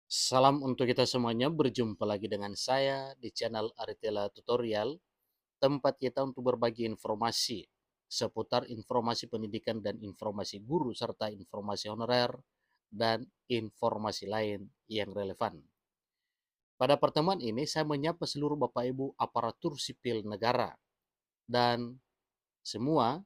Salam untuk kita semuanya, berjumpa lagi dengan saya di channel Aritela Tutorial, tempat kita untuk berbagi informasi seputar informasi pendidikan dan informasi guru serta informasi honorer dan informasi lain yang relevan. Pada pertemuan ini saya menyapa seluruh Bapak Ibu aparatur sipil negara dan semua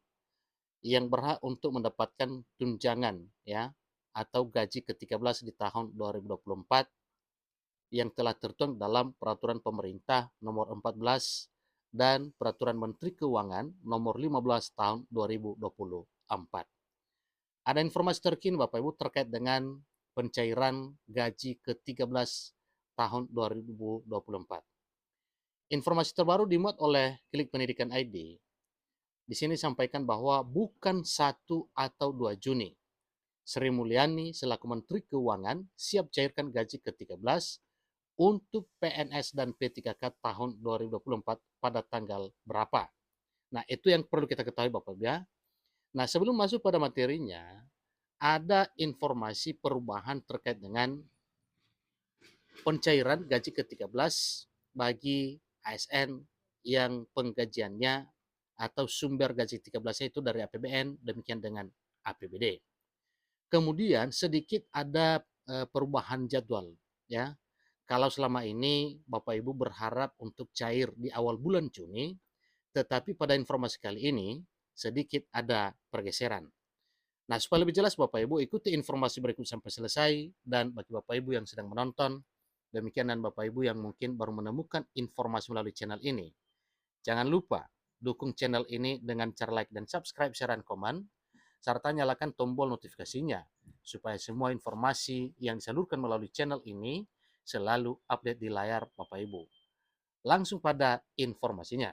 yang berhak untuk mendapatkan tunjangan ya atau gaji ke-13 di tahun 2024 yang telah tertuang dalam Peraturan Pemerintah Nomor 14 dan Peraturan Menteri Keuangan Nomor 15 Tahun 2024. Ada informasi terkini Bapak Ibu terkait dengan pencairan gaji ke-13 tahun 2024. Informasi terbaru dimuat oleh Klik Pendidikan ID. Di sini sampaikan bahwa bukan 1 atau 2 Juni, Sri Mulyani selaku Menteri Keuangan siap cairkan gaji ke-13 untuk PNS dan P3K tahun 2024 pada tanggal berapa. Nah, itu yang perlu kita ketahui Bapak Ibu ya. Nah, sebelum masuk pada materinya, ada informasi perubahan terkait dengan pencairan gaji ke-13 bagi ASN yang penggajiannya atau sumber gaji 13-nya itu dari APBN, demikian dengan APBD. Kemudian sedikit ada perubahan jadwal ya. Kalau selama ini Bapak Ibu berharap untuk cair di awal bulan Juni, tetapi pada informasi kali ini sedikit ada pergeseran. Nah, supaya lebih jelas Bapak Ibu, ikuti informasi berikut sampai selesai, dan bagi Bapak Ibu yang sedang menonton, demikian dan Bapak Ibu yang mungkin baru menemukan informasi melalui channel ini, jangan lupa dukung channel ini dengan cara like dan subscribe, share, dan komen, serta nyalakan tombol notifikasinya, supaya semua informasi yang disalurkan melalui channel ini selalu update di layar Bapak Ibu. Langsung pada informasinya.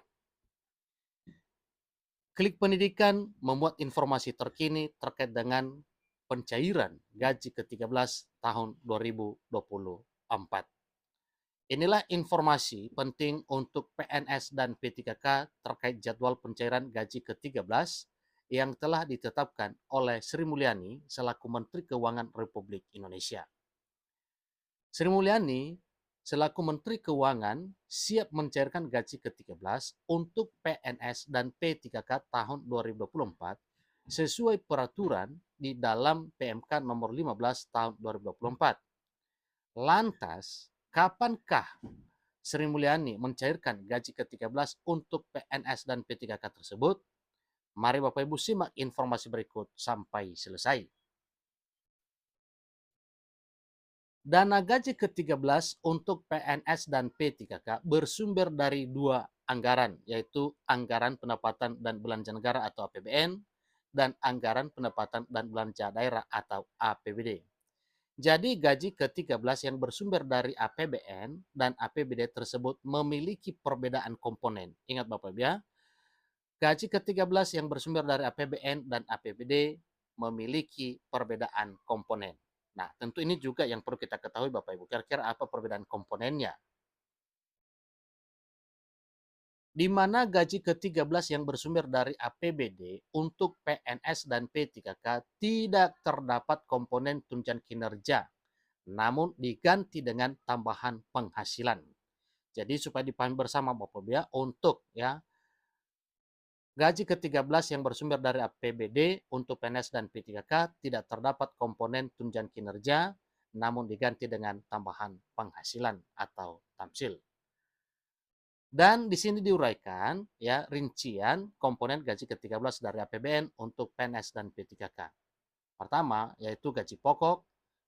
Klik Pendidikan memuat informasi terkini terkait dengan pencairan gaji ke-13 tahun 2024. Inilah informasi penting untuk PNS dan P3K terkait jadwal pencairan gaji ke-13 yang telah ditetapkan oleh Sri Mulyani selaku Menteri Keuangan Republik Indonesia. Sri Mulyani selaku Menteri Keuangan siap mencairkan gaji ke-13 untuk PNS dan P3K tahun 2024 sesuai peraturan di dalam PMK nomor 15 tahun 2024. Lantas, kapankah Sri Mulyani mencairkan gaji ke-13 untuk PNS dan P3K tersebut? Mari Bapak Ibu simak informasi berikut sampai selesai. Dana gaji ke-13 untuk PNS dan P3K bersumber dari 2 anggaran, yaitu Anggaran Pendapatan dan Belanja Negara atau APBN dan Anggaran Pendapatan dan Belanja Daerah atau APBD. Jadi gaji ke-13 yang bersumber dari APBN dan APBD tersebut memiliki perbedaan komponen. Ingat Bapak ya, gaji ke-13 yang bersumber dari APBN dan APBD memiliki perbedaan komponen. Nah, tentu ini juga yang perlu kita ketahui Bapak Ibu. Kira-kira apa perbedaan komponennya? Di mana gaji ke-13 yang bersumber dari APBD untuk PNS dan P3K tidak terdapat komponen tunjangan kinerja, namun diganti dengan tambahan penghasilan. Jadi supaya dipahami bersama Bapak Ibu ya, untuk ya gaji ke-13 yang bersumber dari APBD untuk PNS dan P3K tidak terdapat komponen tunjangan kinerja, namun diganti dengan tambahan penghasilan atau tamsil. Dan di sini diuraikan ya rincian komponen gaji ke-13 dari APBN untuk PNS dan P3K. Pertama yaitu gaji pokok,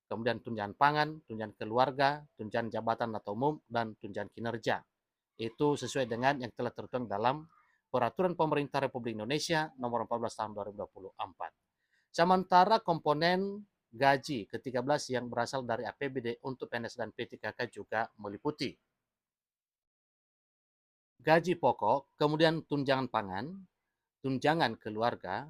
kemudian tunjangan pangan, tunjangan keluarga, tunjangan jabatan atau umum, dan tunjangan kinerja. Itu sesuai dengan yang telah tertuang dalam Peraturan Pemerintah Republik Indonesia Nomor 14 Tahun 2024. Sementara komponen gaji ke-13 yang berasal dari APBD untuk PNS dan P3K juga meliputi gaji pokok, kemudian tunjangan pangan, tunjangan keluarga,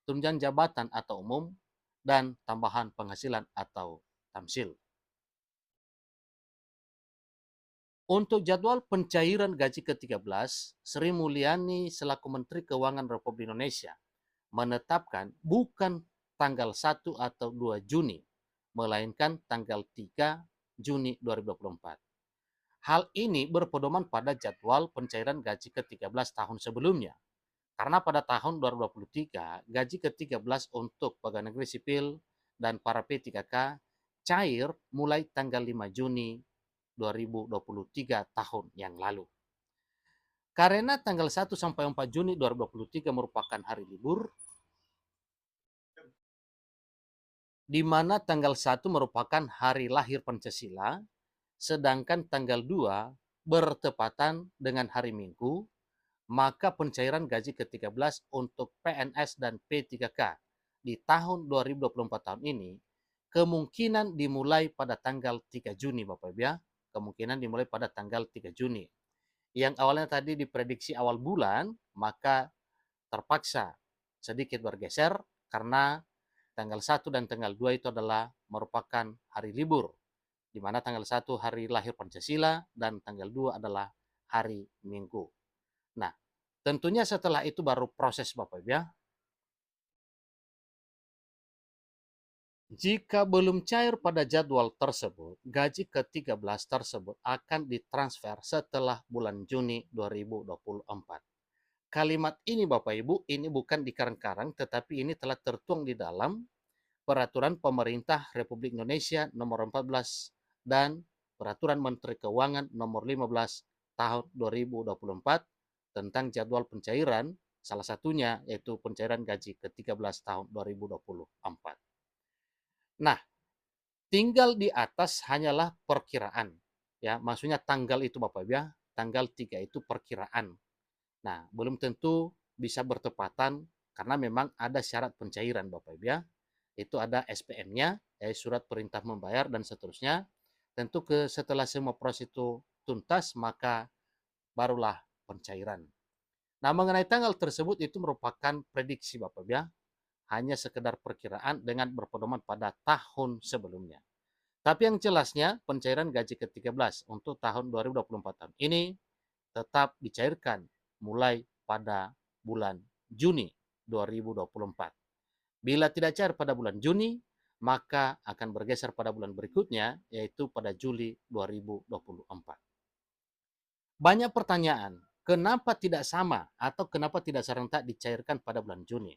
tunjangan jabatan atau umum, dan tambahan penghasilan atau tamsil. Untuk jadwal pencairan gaji ke-13, Sri Mulyani selaku Menteri Keuangan Republik Indonesia menetapkan bukan tanggal 1 atau 2 Juni, melainkan tanggal 3 Juni 2024. Hal ini berpedoman pada jadwal pencairan gaji ke-13 tahun sebelumnya. Karena pada tahun 2023, gaji ke-13 untuk pegawai negeri sipil dan para P3K cair mulai tanggal 5 Juni 2023 tahun yang lalu. Karena tanggal 1 sampai 4 Juni 2023 merupakan hari libur, di mana tanggal 1 merupakan hari lahir Pancasila, sedangkan tanggal 2 bertepatan dengan hari Minggu, maka pencairan gaji ke-13 untuk PNS dan P3K di tahun 2024 tahun ini kemungkinan dimulai pada tanggal 3 Juni Bapak Ibu ya. Kemungkinan dimulai pada tanggal 3 Juni. Yang awalnya tadi diprediksi awal bulan, maka terpaksa sedikit bergeser karena tanggal 1 dan tanggal 2 itu adalah merupakan hari libur, di mana tanggal 1 hari lahir Pancasila dan tanggal 2 adalah hari Minggu. Nah, tentunya setelah itu baru proses Bapak Ibu ya. Jika belum cair pada jadwal tersebut, gaji ke-13 tersebut akan ditransfer setelah bulan Juni 2024. Kalimat ini Bapak Ibu, ini bukan dikarang-karang, tetapi ini telah tertuang di dalam Peraturan Pemerintah Republik Indonesia Nomor 14 dan Peraturan Menteri Keuangan Nomor 15 Tahun 2024 tentang jadwal pencairan, salah satunya yaitu pencairan gaji ke-13 tahun 2024. Nah, tinggal di atas hanyalah perkiraan. Ya, maksudnya tanggal itu Bapak Ibu ya, tanggal 3 itu perkiraan. Nah, belum tentu bisa bertepatan karena memang ada syarat pencairan Bapak Ibu ya. Itu ada SPM-nya, yaitu surat perintah membayar dan seterusnya. Tentu setelah semua proses itu tuntas, maka barulah pencairan. Nah, mengenai tanggal tersebut itu merupakan prediksi Bapak Ibu ya, hanya sekedar perkiraan dengan berpedoman pada tahun sebelumnya. Tapi yang jelasnya pencairan gaji ke-13 untuk tahun 2024 tahun ini tetap dicairkan mulai pada bulan Juni 2024. Bila tidak cair pada bulan Juni, maka akan bergeser pada bulan berikutnya, yaitu pada Juli 2024. Banyak pertanyaan, kenapa tidak sama atau kenapa tidak serentak dicairkan pada bulan Juni?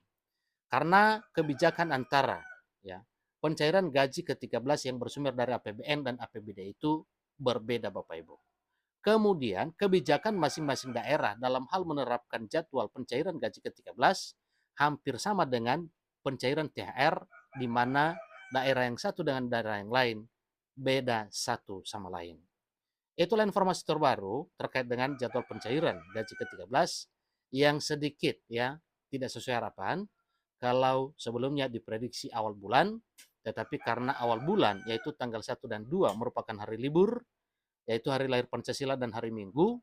Karena kebijakan antara ya pencairan gaji ke-13 yang bersumber dari APBN dan APBD itu berbeda Bapak Ibu. Kemudian kebijakan masing-masing daerah dalam hal menerapkan jadwal pencairan gaji ke-13 hampir sama dengan pencairan THR, di mana daerah yang satu dengan daerah yang lain beda satu sama lain. Itulah informasi terbaru terkait dengan jadwal pencairan gaji ke-13 yang sedikit ya tidak sesuai harapan. Kalau sebelumnya diprediksi awal bulan, tetapi karena awal bulan yaitu tanggal 1 dan 2 merupakan hari libur, yaitu hari lahir Pancasila dan hari Minggu,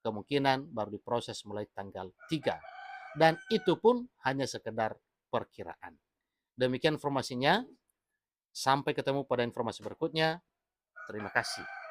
kemungkinan baru diproses mulai tanggal 3. Dan itu pun hanya sekedar perkiraan. Demikian informasinya. Sampai ketemu pada informasi berikutnya. Terima kasih.